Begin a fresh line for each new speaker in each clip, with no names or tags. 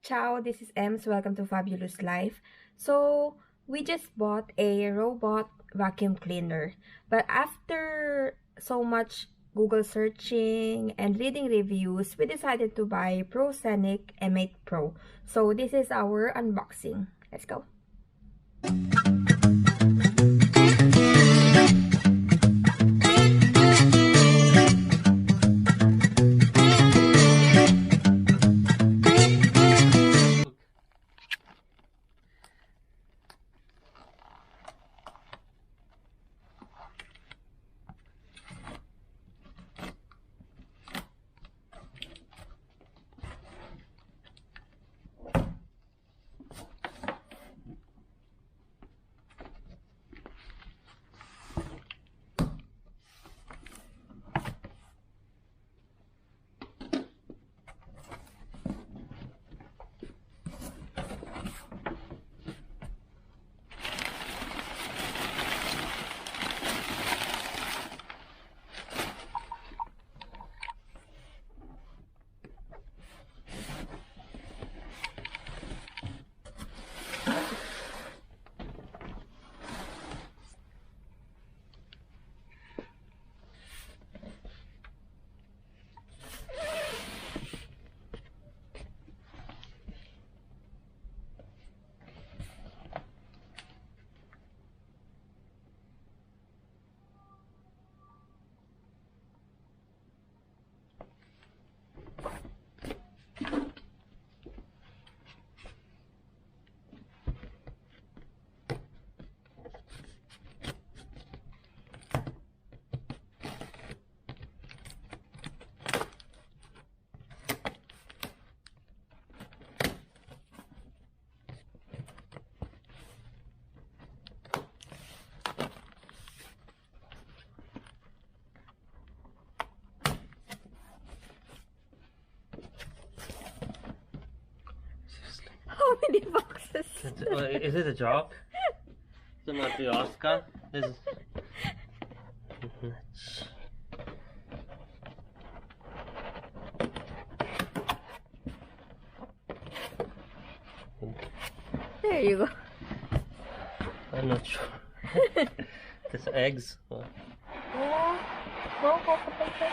Ciao, this is Ems. Welcome to Fabulous Life. So, we just bought a robot vacuum cleaner. But after so much Google searching and reading reviews, we decided to buy Proscenic M8 Pro. So, this is our unboxing. Let's go. How many boxes?
Is it a joke? It's not the Oscar. This is...
There you go.
I'm not sure. There's eggs.
Yeah. Go for potato.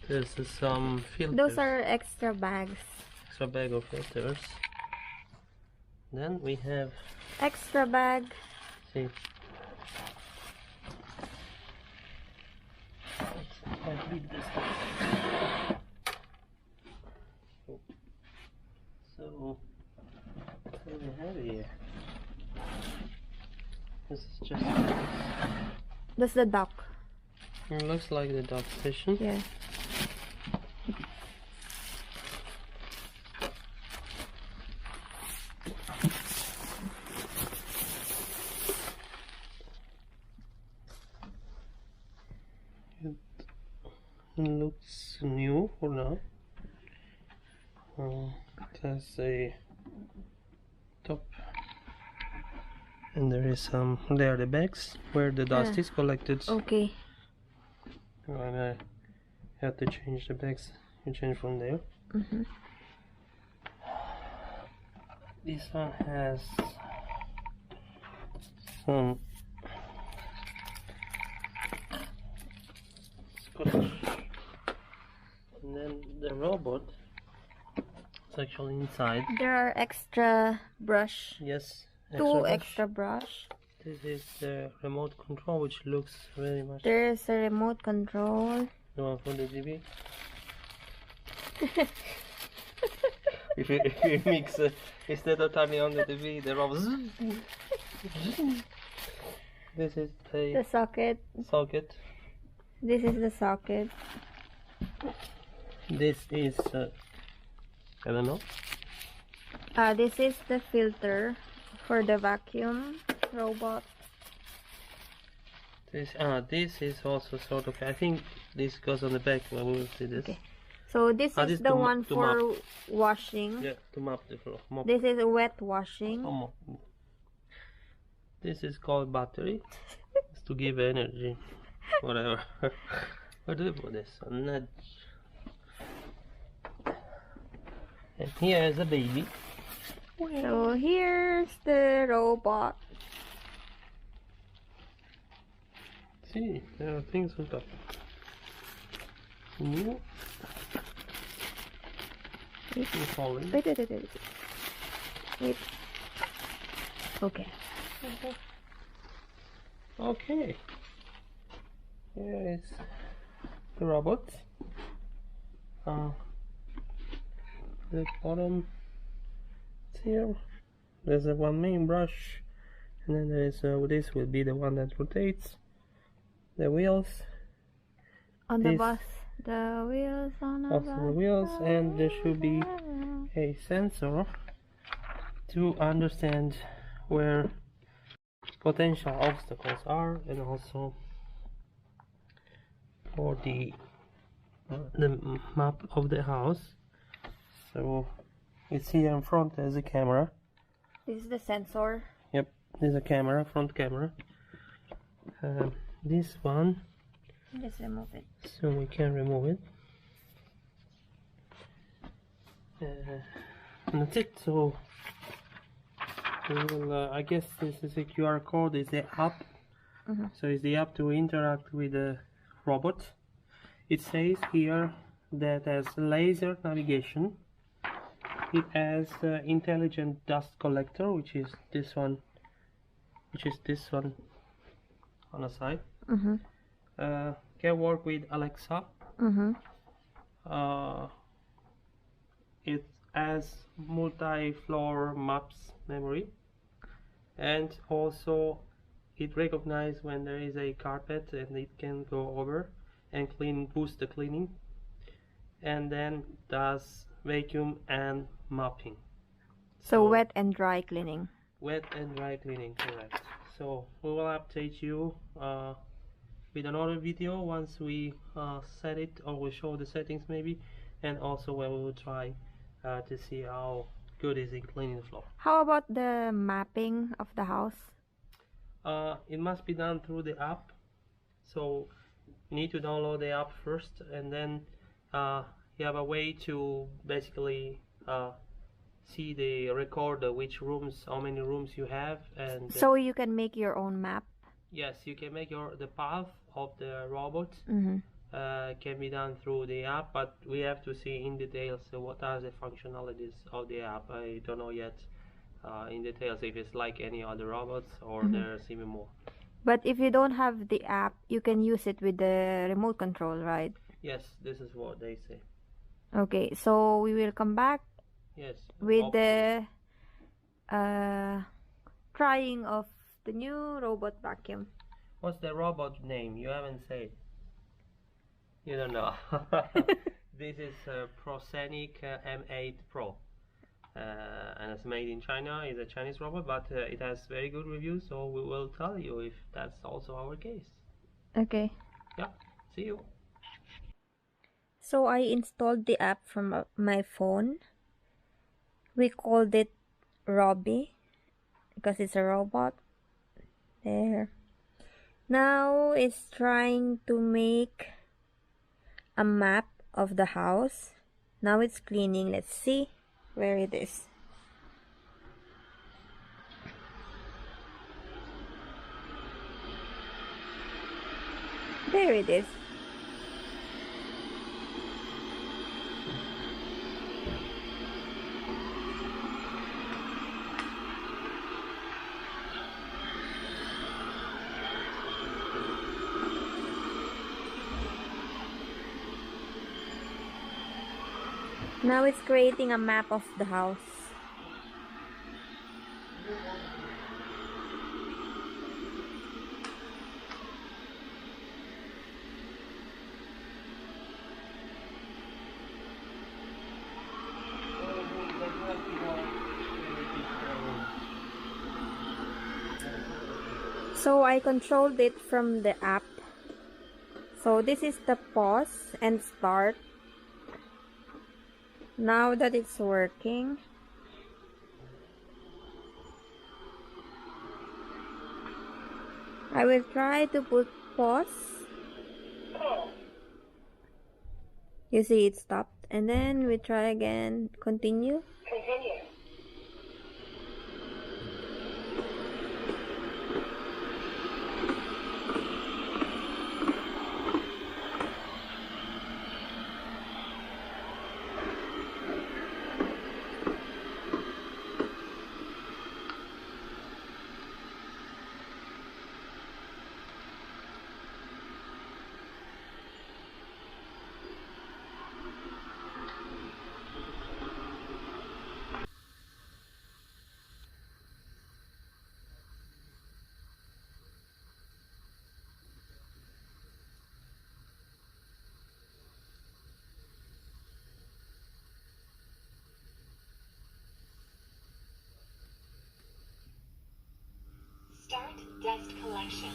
There's some filters.
Those are extra bags.
Extra bag of filters. Then we have...
Extra bag.
See. Let's read this. So, what do we have here? This is just...
That's the dock.
It looks like the dock station.
Yeah.
It looks new for now. It has a top, and there is some. There are the bags where the dust is collected.
Okay.
And I have to change the bags. You change from there. This one has some scotch, and then the robot is actually inside.
There are extra brush.
Yes,
Extra brush.
This is the remote control, which looks very much.
There is a remote control.
The one for the TV. if you mix instead of turning on the TV, the robot. This is
The socket.
socket.
This is the socket.
This is I don't know.
This is the filter for the vacuum robot.
This is also sort of. I think this goes on the back. When we will see this.
Okay. So this is
this
the
to
one
to
for
mop.
washing.
Yeah, to mop the floor. Mop.
This is wet washing.
Mop. This is called battery. to give energy. Whatever. What do you put this? A nudge. And here is a baby.
So here's the robot.
See, there are things on top. Ooh.
Wait.
Falling.
Wait. Okay.
Okay. Here is the robot. The bottom is here. There's a one main brush, and then there is this will be the one that rotates the wheels.
On the bus, the wheels on the
Also the wheels, and there should be a sensor to understand where potential obstacles are, and also for the map of the house. So it's here in front as a camera.
This is the sensor.
Yep, this is a camera, front camera. This one,
Just remove it.
so we can remove it. And that's it. So we will, I guess this is a QR code, is the app. So it's the app to interact with the robot. It says here that has laser navigation. It has intelligent dust collector, which is this one on the side. Can work with Alexa. It has multi-floor maps memory, and also it recognizes when there is a carpet, and it can go over and boost the cleaning, and then does vacuum and mopping.
So wet and dry cleaning.
Wet and dry cleaning, correct. So we will update you with another video once we set it, or we show the settings maybe, and also when we will try to see how good is in cleaning the floor.
How about the mapping of the house?
It must be done through the app, so you need to download the app first, and then you have a way to basically see the record which rooms, how many rooms you have, and
So you can make your own map.
yes, you can make the path of the robot. Can be done through the app, but we have to see in details what are the functionalities of the app. I don't know yet in details if it's like any other robots or there's even more.
But if you don't have the app, you can use it with the remote control, right?
Yes, this is what they say.
Okay, so we will come back
Yes,
with the trying of the new robot vacuum.
What's the robot name? You haven't said. You don't know. This is Proscenic M8 Pro, and it's made in China. It's a Chinese robot, but it has very good reviews, so we will tell you if that's also our case.
Okay.
Yeah, see you.
So I installed the app from my phone. We called it Robbie because it's a robot. There. Now it's trying to make a map of the house. Now it's cleaning. Let's see where it is. There it is. Now it's creating a map of the house. So I controlled it from the app. So this is the pause and start. Now that it's working, I will try to put pause. You see it stopped, and then we try again. Continue.
Continue. Start dust collection.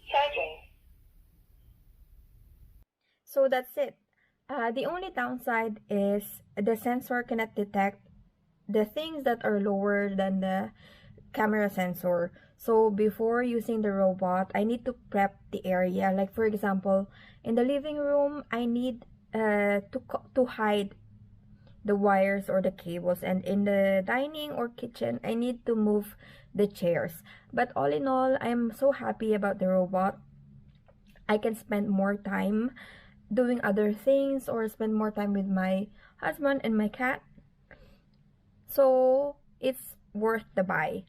Charging.
So that's it. The only downside is the sensor cannot detect the things that are lower than the camera sensor. So before using the robot, I need to prep the area. Like for example, in the living room, I need to hide the wires or the cables, and in the dining or kitchen, I need to move the chairs. But all in all, I'm so happy about the robot. I can spend more time doing other things or spend more time with my husband and my cat. So it's worth the buy.